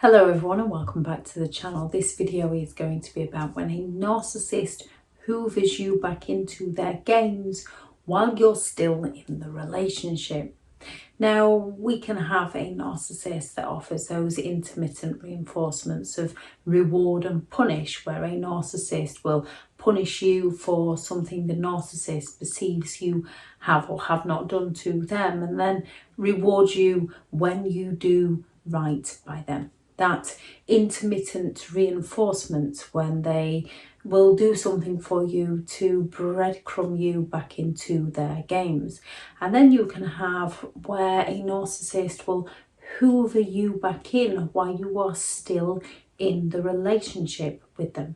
Hello everyone and welcome back to the channel. This video is going to be about when a narcissist hoovers you back into their games while you're still in the relationship. Now, we can have a narcissist that offers those intermittent reinforcements of reward and punish, where a narcissist will punish you for something the narcissist perceives you have or have not done to them, and then reward you when you do right by them. That intermittent reinforcement when they will do something for you to breadcrumb you back into their games. And then you can have where a narcissist will hoover you back in while you are still in the relationship with them.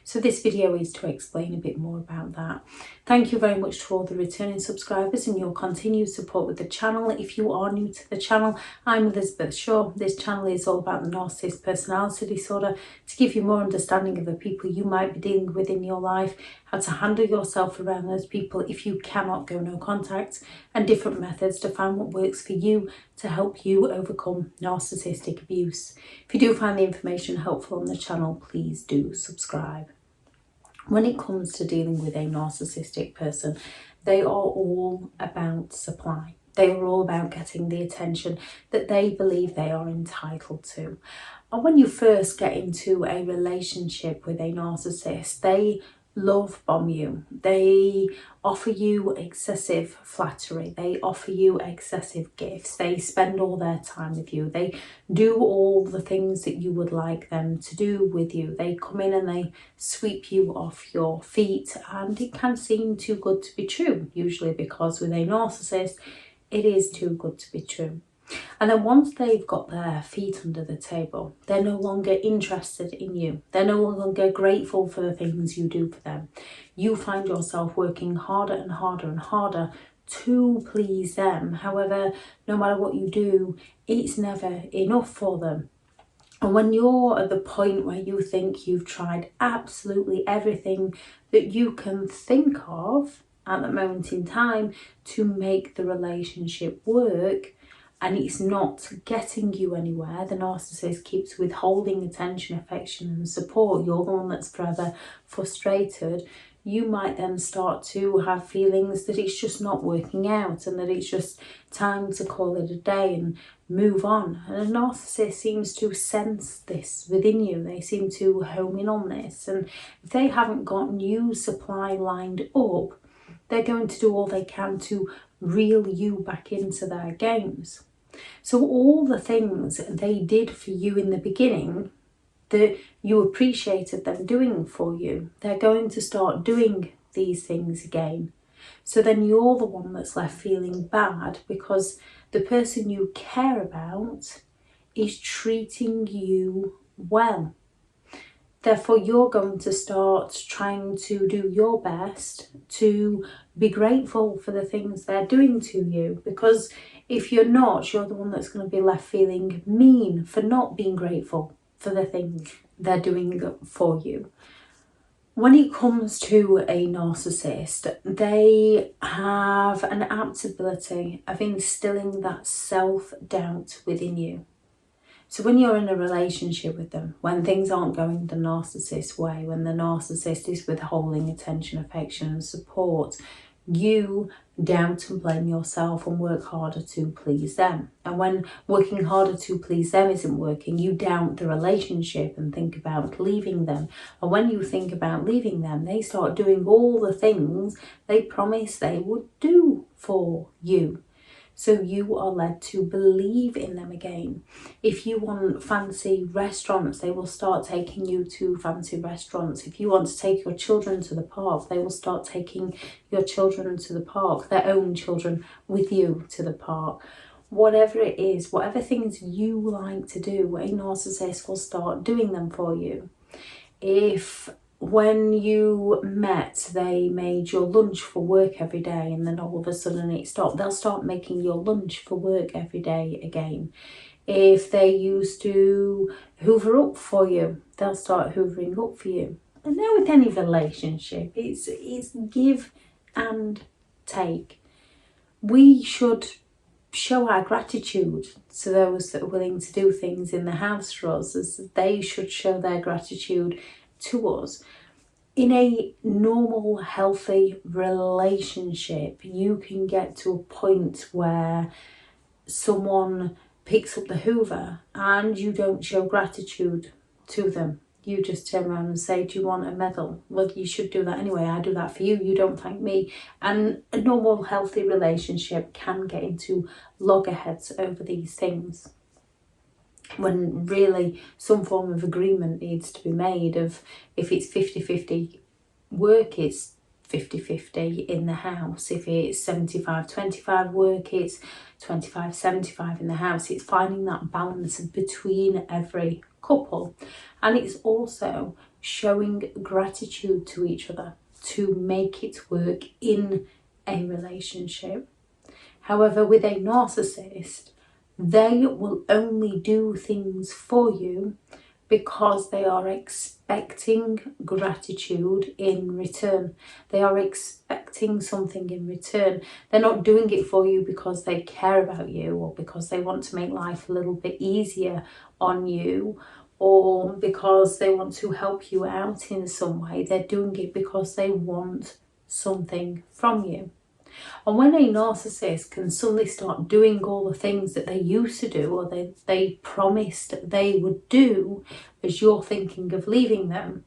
So this video is to explain a bit more about that. Thank you very much to all the returning subscribers and your continued support with the channel. If you are new to the channel, I'm Elizabeth Shaw. This channel is all about the narcissist personality disorder, to give you more understanding of the people you might be dealing with in your life, how to handle yourself around those people if you cannot go no contact, and different methods to find what works for you to help you overcome narcissistic abuse. If you do find the information helpful on the channel, please do subscribe. When it comes to dealing with a narcissistic person, they are all about supply. They are all about getting the attention that they believe they are entitled to. And when you first get into a relationship with a narcissist, they love bomb you. They offer you excessive flattery. They offer you excessive gifts. They spend all their time with you. They do all the things that you would like them to do with you. They come in and they sweep you off your feet, and it can seem too good to be true, usually because with a narcissist it is too good to be true. And then once they've got their feet under the table, they're no longer interested in you. They're no longer grateful for the things you do for them. You find yourself working harder and harder and harder to please them. However, no matter what you do, it's never enough for them. And when you're at the point where you think you've tried absolutely everything that you can think of at that moment in time to make the relationship work, and it's not getting you anywhere, the narcissist keeps withholding attention, affection and support, you're the one that's forever frustrated, you might then start to have feelings that it's just not working out and that it's just time to call it a day and move on. And a narcissist seems to sense this within you. They seem to home in on this, and if they haven't got new supply lined up, they're going to do all they can to reel you back into their games. So all the things they did for you in the beginning that you appreciated them doing for you, they're going to start doing these things again. So then you're the one that's left feeling bad because the person you care about is treating you well. Therefore, you're going to start trying to do your best to be grateful for the things they're doing to you, because if you're not, you're the one that's going to be left feeling mean for not being grateful for the things they're doing for you. When it comes to a narcissist, they have an apt ability of instilling that self-doubt within you. So when you're in a relationship with them, when things aren't going the narcissist way, when the narcissist is withholding attention, affection and support, you doubt and blame yourself and work harder to please them. And when working harder to please them isn't working, you doubt the relationship and think about leaving them. And when you think about leaving them, they start doing all the things they promised they would do for you. So you are led to believe in them again. If you want fancy restaurants, they will start taking you to fancy restaurants. If you want to take your children to the park, they will start taking your children to the park, their own children with you to the park. Whatever it is, whatever things you like to do, a narcissist will start doing them for you. If when you met, they made your lunch for work every day and then all of a sudden it stopped, they'll start making your lunch for work every day again. If they used to hoover up for you, they'll start hoovering up for you. And now with any relationship, it's give and take. We should show our gratitude to those that are willing to do things in the house for us, as they should show their gratitude to us. In a normal, healthy relationship, you can get to a point where someone picks up the hoover and you don't show gratitude to them. You just turn around and say, do you want a medal? Well, you should do that anyway. I do that for you. You don't thank me. And a normal, healthy relationship can get into loggerheads over these things, when really some form of agreement needs to be made of, if it's 50-50 work, it's 50-50 in the house. If it's 75-25 work, it's 25-75 in the house. It's finding that balance between every couple. And it's also showing gratitude to each other to make it work in a relationship. However, with a narcissist, they will only do things for you because they are expecting gratitude in return. They are expecting something in return. They're not doing it for you because they care about you, or because they want to make life a little bit easier on you, or because they want to help you out in some way. They're doing it because they want something from you. And when a narcissist can suddenly start doing all the things that they used to do, or they promised they would do, as you're thinking of leaving them,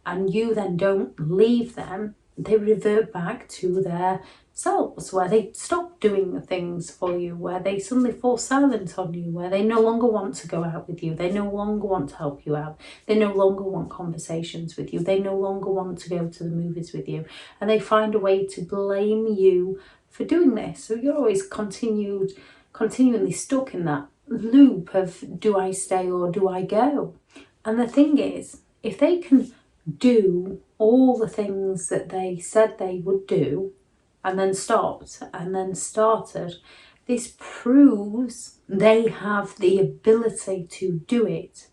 and you then don't leave them, they revert back to their selves, where they stop doing the things for you, where they suddenly fall silent on you, where they no longer want to go out with you, they no longer want to help you out, they no longer want conversations with you, they no longer want to go to the movies with you, and they find a way to blame you for doing this. So you're always continually stuck in that loop of, do I stay or do I go? And the thing is, if they can do all the things that they said they would do, and then stopped and then started, this proves they have the ability to do it.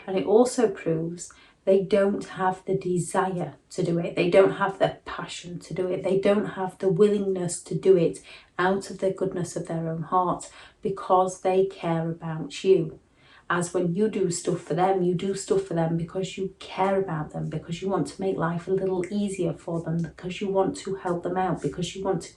And it also proves they don't have the desire to do it. They don't have the passion to do it. They don't have the willingness to do it out of the goodness of their own heart, because they care about you. As when you do stuff for them, you do stuff for them because you care about them, because you want to make life a little easier for them, because you want to help them out, because you want to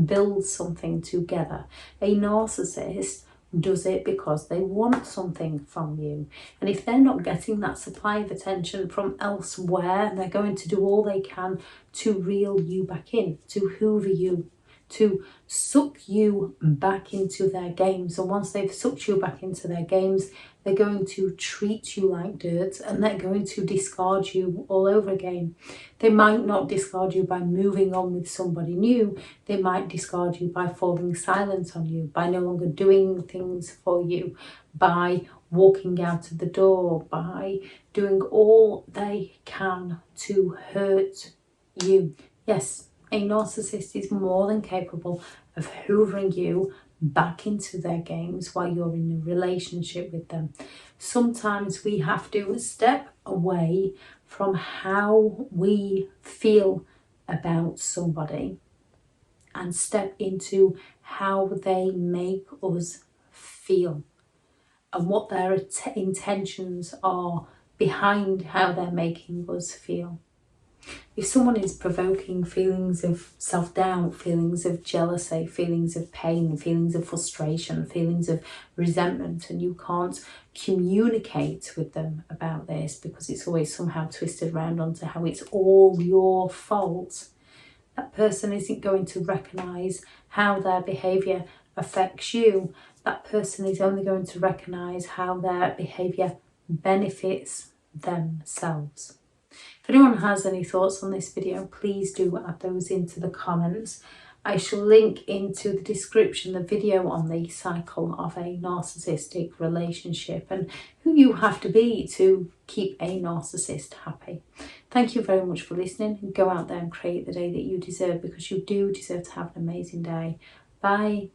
build something together. A narcissist does it because they want something from you. And if they're not getting that supply of attention from elsewhere, they're going to do all they can to reel you back in, to hoover you, to suck you back into their games. And once they've sucked you back into their games, they're going to treat you like dirt, and they're going to discard you all over again. They might not discard you by moving on with somebody new. They might discard you by falling silent on you, by no longer doing things for you, by walking out of the door, by doing all they can to hurt you. Yes, a narcissist is more than capable of hoovering you back into their games while you're in a relationship with them. Sometimes we have to step away from how we feel about somebody and step into how they make us feel, and what their intentions are behind how they're making us feel. If someone is provoking feelings of self-doubt, feelings of jealousy, feelings of pain, feelings of frustration, feelings of resentment, and you can't communicate with them about this because it's always somehow twisted around onto how it's all your fault, that person isn't going to recognise how their behaviour affects you. That person is only going to recognise how their behaviour benefits themselves. If anyone has any thoughts on this video, please do add those into the comments. I shall link into the description the video on the cycle of a narcissistic relationship and who you have to be to keep a narcissist happy. Thank you very much for listening. Go out there and create the day that you deserve, because you do deserve to have an amazing day. Bye.